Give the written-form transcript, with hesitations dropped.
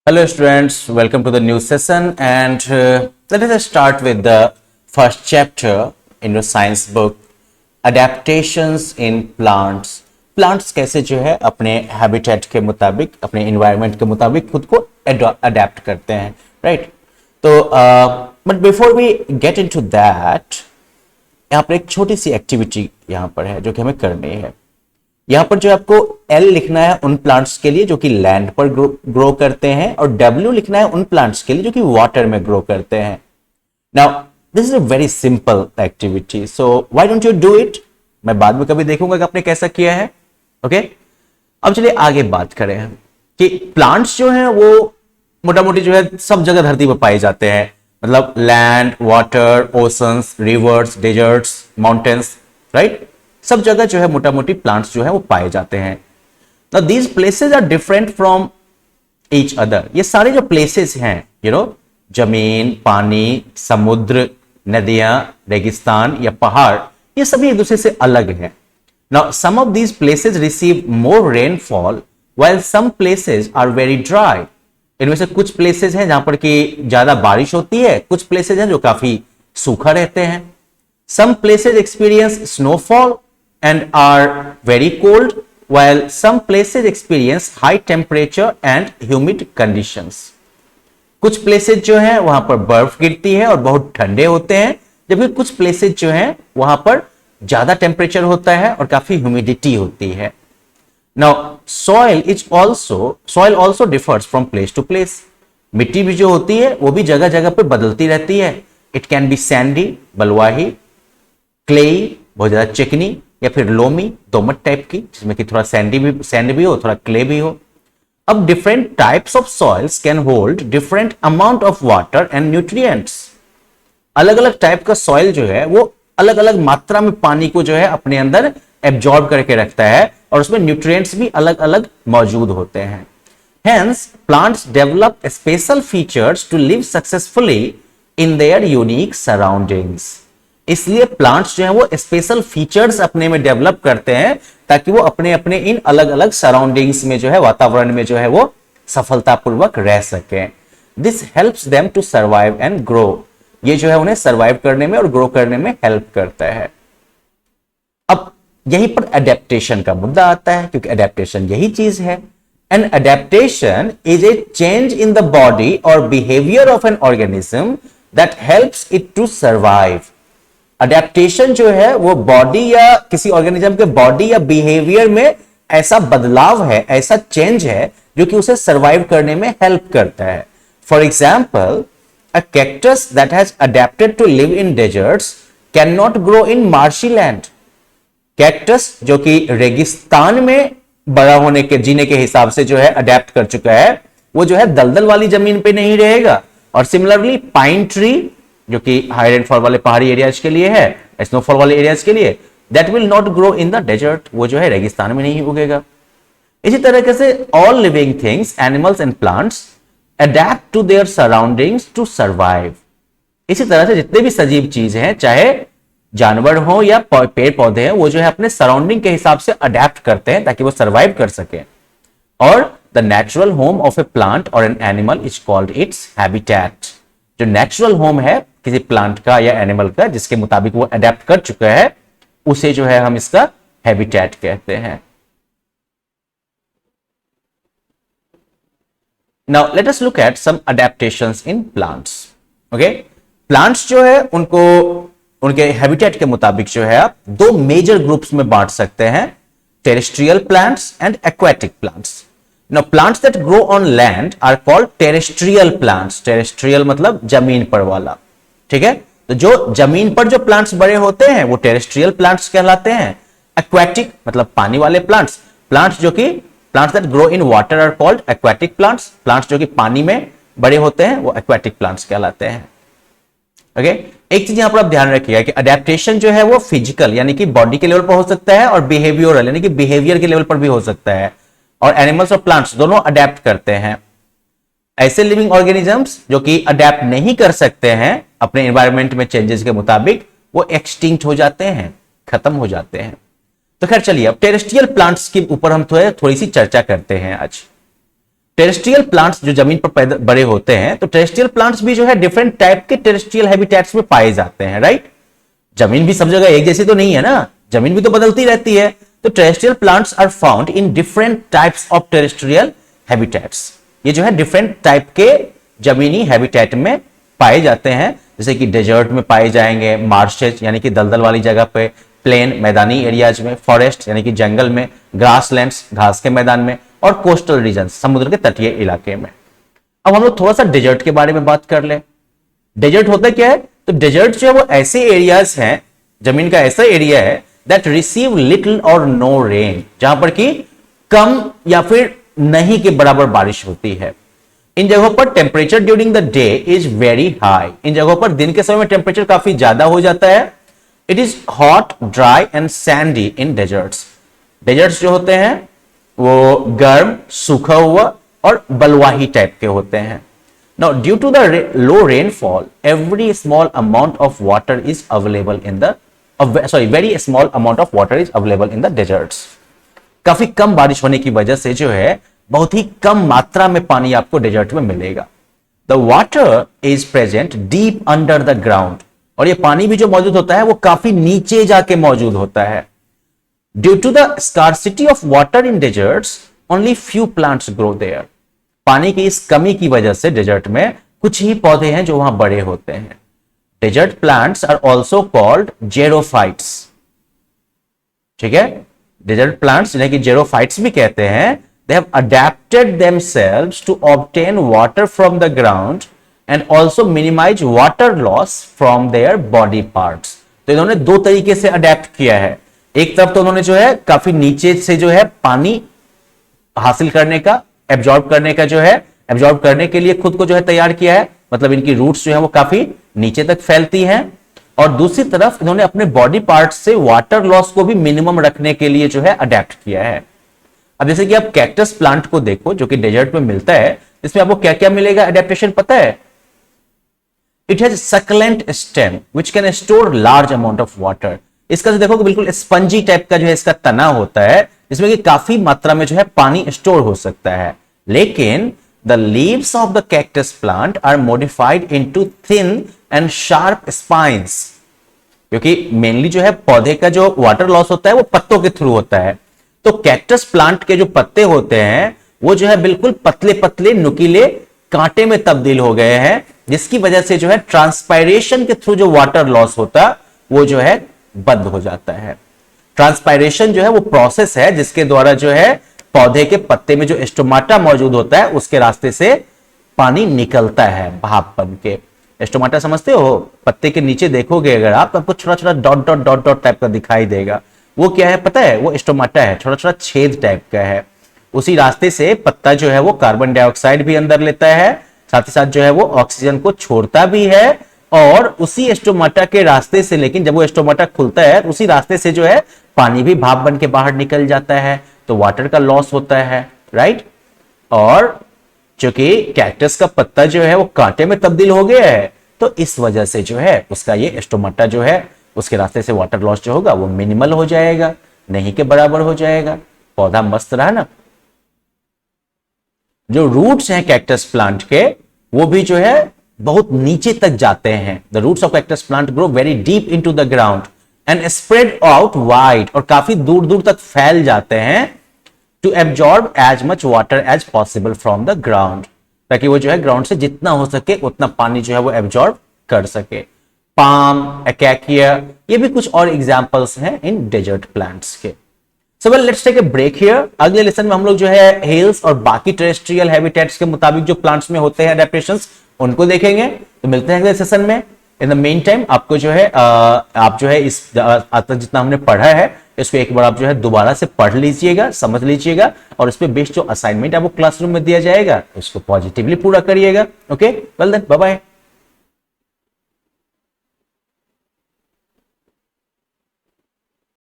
Hello students, welcome to the new session and let us start with the first chapter in your science book, Adaptations in Plants. Plants कैसे जो है अपने habitat के मुताबिक, अपने environment के मुताबिक खुद को adapt करते हैं, right? तो but before we get into that, यहाँ पर एक छोटी सी एक्टिविटी यहाँ पर है जो कि हमें करनी है। यहाँ पर जो आपको L लिखना है उन प्लांट्स के लिए जो कि लैंड पर ग्रो करते हैं और W लिखना है उन प्लांट्स के लिए जो कि वाटर में ग्रो करते हैं। Now this is a very simple activity, so why don't you do it. मैं बाद में कभी देखूंगा कि आपने कैसा किया है। ओके अब चलिए आगे बात करें कि प्लांट्स जो हैं वो मोटा मोटी जो है सब जगह धरती पर पाए जाते हैं, मतलब land, water, oceans, rivers, deserts, mountains, right. सब जगह जो है मोटा मोटी प्लांट्स जो है वो पाए जाते हैं। Now these places are different from each other. ये सारे जो places हैं, जमीन, पानी, समुद्र, नदियां, रेगिस्तान या पहाड़, ये सभी एक दूसरे से अलग हैं। Now some of these places receive more rainfall while some places are very dry. इनमें से कुछ places हैं जहां पर कि ज्यादा बारिश होती है, कुछ places हैं जो काफी सूखा रहते हैं। Some places experience snowfall and are very cold, while some places experience high temperature and humid conditions. कुछ places जो हैं वहां पर बर्फ गिरती है और बहुत ठंडे होते हैं, जबकि कुछ places जो हैं वहां पर ज्यादा टेम्परेचर होता है और काफी ह्यूमिडिटी होती है। Now soil also differs from place to place. मिट्टी भी जो होती है वो भी जगह जगह पे बदलती रहती है। It can be sandy, Baluahi, clay, बहुत ज्यादा चिकनी, या फिर लोमी, दोमट टाइप की, जिसमें कि थोड़ा सैंड भी हो, थोड़ा क्ले भी हो। अब different types of soils can hold different amount of water and nutrients. अलग अलग टाइप का सॉइल जो है वो अलग अलग मात्रा में पानी को जो है अपने अंदर एब्जॉर्ब करके रखता है और उसमें न्यूट्रिएंट्स भी अलग अलग मौजूद होते हैं। Hence, plants develop special features to live successfully in their unique surroundings. इसलिए प्लांट्स जो हैं वो स्पेशल फीचर्स अपने में डेवलप करते हैं ताकि वो अपने अपने इन अलग अलग सराउंडिंग्स में जो है, वातावरण में जो है वो सफलतापूर्वक रह सकें। This helps them to survive and grow. ये जो है उन्हें सर्वाइव करने में और ग्रो करने में हेल्प करता है। अब यहीं पर एडेप्टेशन का मुद्दा आता है, क्योंकि एडेप्टेशन यही चीज है। An adaptation is a change in the body और behaviour of an organism that helps it to survive. Adaptation जो है वो बॉडी या किसी ऑर्गेनिज्म के बॉडी या बिहेवियर में ऐसा बदलाव है, ऐसा चेंज है जो कि उसे सर्वाइव करने में हेल्प करता है। For example, a cactus that has adapted to live in deserts can not grow in marshy land. Cactus जो कि रेगिस्तान में बड़ा होने के, जीने के हिसाब से जो है अडेप्ट कर चुका है, वो जो है दलदल वाली जमीन पे नहीं रहेगा। और सिमिलरली पाइन ट्री जो कि हाई रेनफॉल वाले पहाड़ी एरियाज के लिए है, स्नोफॉल वाले एरियाज के लिए, that will not grow in the desert, वो जो है रेगिस्तान में नहीं उगेगा। इसी तरीके से all living things, animals and plants adapt to their surroundings to survive. इसी तरह से जितने भी सजीव चीज हैं, चाहे जानवर हो या पेड़ पौधे हैं, वो जो है अपने सराउंडिंग के हिसाब से अडेप्ट करते हैं ताकि वो सर्वाइव कर सके। और the natural home of a plant और an animal is called its habitat. जो नेचुरल होम है किसी प्लांट का या एनिमल का, जिसके मुताबिक वो अडेप्ट कर चुका है, उसे जो है हम इसका हैबिटेट कहते हैं। Now let us look at some adaptations in plants. Okay, plants जो है उनको उनके हैबिटेट के मुताबिक जो है आप दो मेजर ग्रुप्स में बांट सकते हैं, terrestrial plants and aquatic plants. Now plants that grow on land are called terrestrial plants. Terrestrial मतलब जमीन पर वाला, ठीक है। तो जो जमीन पर जो प्लांट्स बड़े होते हैं वो टेरेस्ट्रियल प्लांट्स कहलाते हैं। एक्वेटिक मतलब पानी वाले प्लांट्स, प्लांट्स जो कि plants that grow in water are called aquatic plants. Plants जो कि पानी में बड़े होते हैं वो एक्वेटिक प्लांट्स कहलाते हैं। ओके, एक चीज यहां पर आप ध्यान रखिएगा कि अडेप्टेशन जो है वो फिजिकल यानी कि बॉडी के लेवल पर हो सकता है और बिहेवियरल यानी कि बिहेवियर के लेवल पर भी हो सकता है। और एनिमल्स और प्लांट्स दोनों अडेप्ट करते हैं। ऐसे लिविंग ऑर्गेनिजम्स जो कि अडेप्ट नहीं कर सकते हैं अपने एनवायरनमेंट में चेंजेस के मुताबिक, वो एक्सटिंक्ट हो जाते हैं, खत्म हो जाते हैं। तो खैर चलिए अब टेरेस्ट्रियल प्लांट्स के ऊपर हम थोड़ी सी चर्चा करते हैं आज। टेरेस्ट्रियल प्लांट्स जो जमीन पर बड़े होते हैं, तो टेरेस्ट्रियल प्लांट्स भी जो है डिफरेंट टाइप के टेरेस्ट्रियल हैबिटेट्स में पाए जाते हैं, राइट। जमीन भी सब जगह एक जैसी तो नहीं है ना, जमीन भी तो बदलती रहती है। तो terrestrial plants are found in different types of terrestrial habitats. ये जो है डिफरेंट टाइप के जमीनी हैबिटेट में पाए जाते हैं, जैसे कि डेजर्ट में पाए जाएंगे, मार्शेज यानी कि दलदल वाली जगह पे, प्लेन मैदानी एरियाज में, फॉरेस्ट यानी कि जंगल में, ग्रासलैंड्स घास के मैदान में, और कोस्टल रीजन समुद्र के तटीय इलाके में। अब हम लोग थोड़ा सा डेजर्ट के बारे में बात कर ले। डेजर्ट होता क्या है? तो डेजर्ट जो है वो ऐसे एरियाज हैं, जमीन का ऐसा एरिया है दैट रिसीव लिटिल और नो रेन, जहां पर कि कम या फिर नहीं के बराबर बारिश होती है। इन जगहों पर temperature during the day is very high. इन जगहों पर दिन के समय में टेम्परेचर काफी ज्यादा हो जाता है। It is hot, dry and sandy in deserts. Deserts जो होते हैं वो गर्म, सूखा हुआ और बलुआही टाइप के होते हैं। Now, due to the low rainfall, every small amount of water is available in the very small amount of water is available in the deserts. काफी कम बारिश होने की वजह से जो है बहुत ही कम मात्रा में पानी आपको डेजर्ट में मिलेगा। The water is present deep under the ground, और ये पानी भी जो मौजूद होता है वो काफी नीचे जाके मौजूद होता है। Due to the scarcity of water in deserts, only few plants grow there. पानी की इस कमी की वजह से डेजर्ट में कुछ ही पौधे हैं जो वहां बड़े होते हैं। Desert plants are also called xerophytes. ठीक है, डेजर्ट प्लांट्स जिन्हें कि जेरोफाइट्स भी कहते हैं, they have adapted themselves to obtain water from the ground and also minimise water loss from their body parts. तो इन्होंने दो तरीके से अडेप्ट किया है। एक तरफ तो उन्होंने जो है काफी नीचे से जो है पानी हासिल करने का, एब्जॉर्ब करने का जो है, एब्जॉर्ब करने के लिए खुद को जो है तैयार किया है, मतलब इनकी रूट्स जो है वो काफी नीचे तक फैलती हैं। और दूसरी तरफ इन्होंने अपने बॉडी पार्ट्स से वाटर लॉस को भी मिनिमम रखने के लिए जो है अडेप्ट किया है। अब जैसे कि आप कैक्टस प्लांट को देखो जो कि डेजर्ट में मिलता है, इसमें आपको क्या क्या मिलेगा एडेप्टेशन पता है? It has succulent stem which can store large amount of water. इसका जो देखो बिल्कुल स्पंजी टाइप का जो है इसका तना होता है, जिसमें कि काफी मात्रा में जो है पानी स्टोर हो सकता है। लेकिन the leaves of the cactus plant are modified into thin and sharp spines, क्योंकि मेनली जो है पौधे का जो वाटर लॉस होता है वो पत्तों के थ्रू होता है। तो कैक्टस प्लांट के जो पत्ते होते हैं वो जो है बिल्कुल पतले पतले नुकीले कांटे में तब्दील हो गए हैं, जिसकी वजह से जो है ट्रांसपायरेशन के थ्रू जो वाटर लॉस होता वो जो है बंद हो जाता है। ट्रांसपायरेशन जो है वो प्रोसेस है जिसके द्वारा जो है पौधे के पत्ते में जो स्टोमाटा मौजूद होता है उसके रास्ते से पानी निकलता है भाप बन के। स्टोमाटा समझते हो? पत्ते के नीचे देखोगे अगर आप, तो आपको छोटा छोटा dot dot dot dot type का दिखाई देगा। वो क्या है पता है? वो स्टोमाटा है, छोटा छोटा छेद टाइप का है। उसी रास्ते से पत्ता जो है वो कार्बन डाइऑक्साइड भी अंदर लेता है, साथ ही साथ जो है वो ऑक्सीजन को छोड़ता भी है। और उसी स्टोमाटा के रास्ते से, लेकिन जब वो स्टोमाटा खुलता है उसी रास्ते से जो है पानी भी भाप बन के बाहर निकल जाता है, तो वाटर का लॉस होता है, राइट। और चूंकि कैक्टस का पत्ता जो है वो कांटे में तब्दील हो गया है, तो इस वजह से जो है उसका ये स्टोमाटा जो है उसके रास्ते से वाटर लॉस जो होगा वो मिनिमल हो जाएगा, नहीं के बराबर हो जाएगा। पौधा मस्त रहा ना। जो रूट्स हैं कैक्टस प्लांट के वो भी जो है बहुत नीचे तक जाते हैं। The roots of cactus plant grow very deep into the ground and spread out wide, और काफी दूर दूर तक फैल जाते हैं to absorb as much water as possible from the ground, ताकि वो जो है ग्राउंड से जितना हो सके उतना पानी जो है वो एब्जॉर्ब कर सके। पाम, एकेकिया, ये भी कुछ और एग्जांपल्स हैं इन डेजर्ट प्लांट्स के। So well, let's take a break here. अगले लेसन में हम लोग जो है हिल्स और बाकी टेरेस्ट्रियल हैबिटेट्स के मुताबिक जो प्लांट्स में होते हैं अडैप्टेशंस उनको देखेंगे। तो मिलते हैं अगले सेशन में। इन द मेन टाइम आपको जो है आप जो है इस आज तक जितना हमने पढ़ा है इसको एक बार आप जो है दोबारा से पढ़ लीजिएगा, समझ लीजिएगा, और इस पे बेस्ड जो असाइनमेंट आपको क्लासरूम में दिया जाएगा उसको पॉजिटिवली पूरा करिएगा। Okay, well then, bye bye.